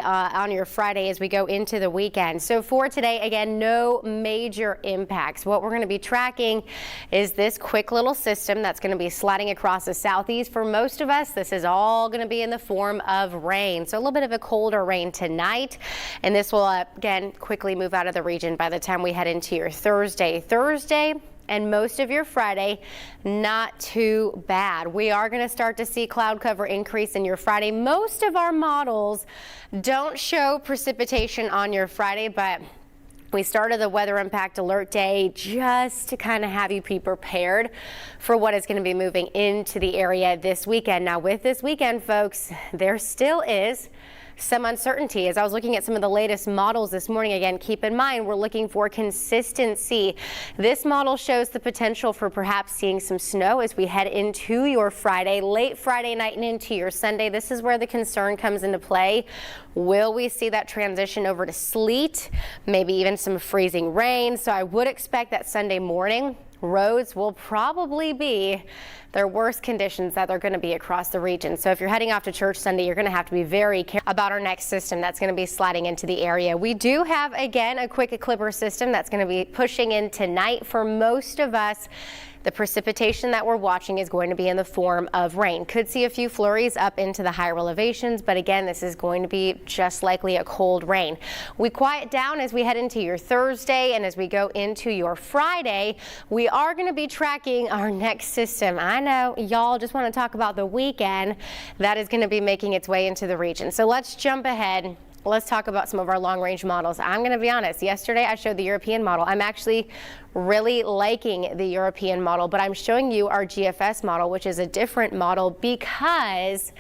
on your Friday as we go into the weekend. So for today, again, no major impacts. What we're going to be tracking is this quick little system that's going to be sliding across the southeast. For most of us, this is all going to be in the form of rain. So a little bit of a colder rain tonight, and this will again quickly move out of the region by the time we head into your Thursday. And most of your Friday, not too bad. We are going to start to see cloud cover increase in your Friday. Most of our models don't show precipitation on your Friday, but we started the weather impact alert day just to kind of have you be prepared for what is going to be moving into the area this weekend. Now with this weekend, folks, there still is some uncertainty. As I was looking at some of the latest models this morning, again, keep in mind we're looking for consistency. This model shows the potential for perhaps seeing some snow as we head into your Friday, late Friday night and into your Sunday. This is where the concern comes into play. Will we see that transition over to sleet, maybe even some freezing rain? So I would expect that Sunday morning roads will probably be their worst conditions that they're going to be across the region. So if you're heading off to church Sunday, you're going to have to be very careful about our next system that's going to be sliding into the area. We do have, again, a quick clipper system that's going to be pushing in tonight. For most of us, the precipitation that we're watching is going to be in the form of rain. Could see a few flurries up into the higher elevations, but again, this is going to be just likely a cold rain. We quiet down as we head into your Thursday, and as we go into your Friday, we are going to be tracking our next system. I know y'all just want to talk about the weekend that is going to be making its way into the region. So let's jump ahead. Let's talk about some of our long-range models. I'm going to be honest. Yesterday, I showed the European model. I'm actually really liking the European model, but I'm showing you our GFS model, which is a different model because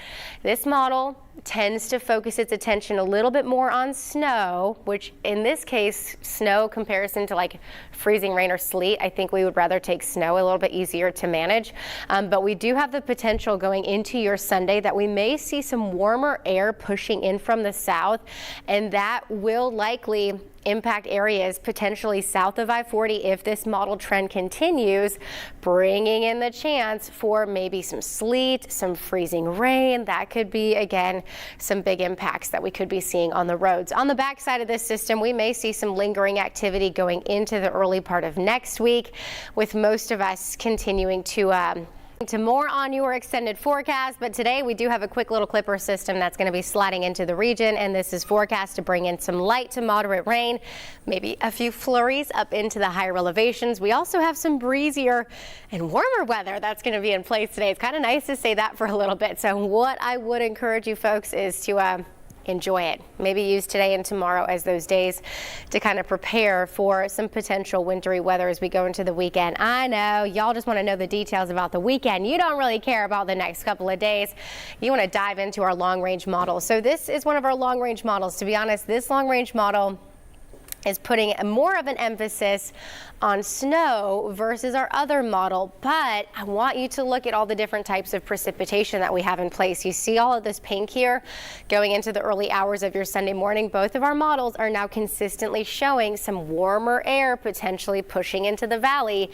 this model tends to focus its attention a little bit more on snow, which in this case, snow comparison to like freezing rain or sleet, I think we would rather take snow, a little bit easier to manage. But we do have the potential going into your Sunday that we may see some warmer air pushing in from the south, and that will likely impact areas potentially south of I-40 if this model trend continues, bringing in the chance for maybe some sleet, some freezing rain. That could be, again, some big impacts that we could be seeing on the roads. On the backside of this system, we may see some lingering activity going into the early part of next week, with most of us continuing to more on your extended forecast. But today we do have a quick little clipper system that's going to be sliding into the region, and this is forecast to bring in some light to moderate rain, maybe a few flurries up into the higher elevations. We also have some breezier and warmer weather that's going to be in place today. It's kind of nice to say that for a little bit. So what I would encourage you folks is to enjoy it. Maybe use today and tomorrow as those days to kind of prepare for some potential wintry weather as we go into the weekend. I know y'all just want to know the details about the weekend. You don't really care about the next couple of days. You want to dive into our long range model. So this is one of our long range models. To be honest, this long range model is putting more of an emphasis on snow versus our other model, but I want you to look at all the different types of precipitation that we have in place. You see all of this pink here going into the early hours of your Sunday morning. Both of our models are now consistently showing some warmer air potentially pushing into the valley,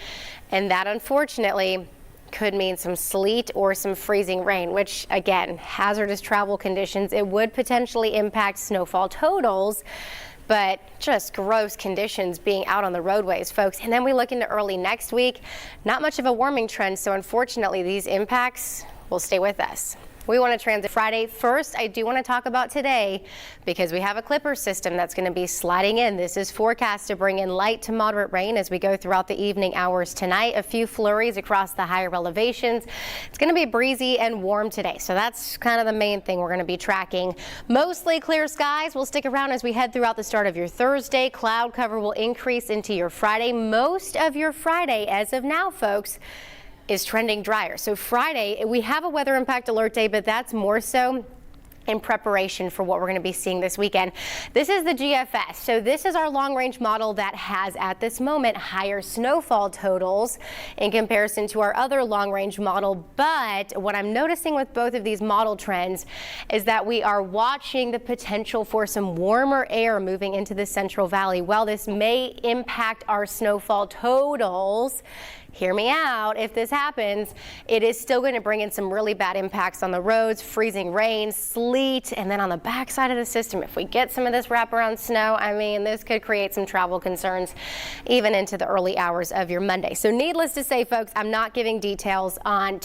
and that unfortunately could mean some sleet or some freezing rain, which again, hazardous travel conditions. It would potentially impact snowfall totals, but just gross conditions being out on the roadways, folks. And then we look into early next week, not much of a warming trend, so unfortunately these impacts will stay with us. We want to transit Friday. First, I do want to talk about today because we have a clipper system that's going to be sliding in. This is forecast to bring in light to moderate rain as we go throughout the evening hours tonight. A few flurries across the higher elevations. It's going to be breezy and warm today, so that's kind of the main thing we're going to be tracking. Mostly clear skies will stick around as we head throughout the start of your Thursday. Cloud cover will increase into your Friday. Most of your Friday, as of now, folks, is trending drier. So Friday, we have a weather impact alert day, but that's more so in preparation for what we're going to be seeing this weekend. This is the GFS. So this is our long range model that has at this moment higher snowfall totals in comparison to our other long range model. But what I'm noticing with both of these model trends is that we are watching the potential for some warmer air moving into the Central Valley. While this may impact our snowfall totals, hear me out, if this happens, it is still going to bring in some really bad impacts on the roads, freezing rain, sleet, and then on the backside of the system, if we get some of this wraparound snow, I mean, this could create some travel concerns even into the early hours of your Monday. So needless to say, folks, I'm not giving details on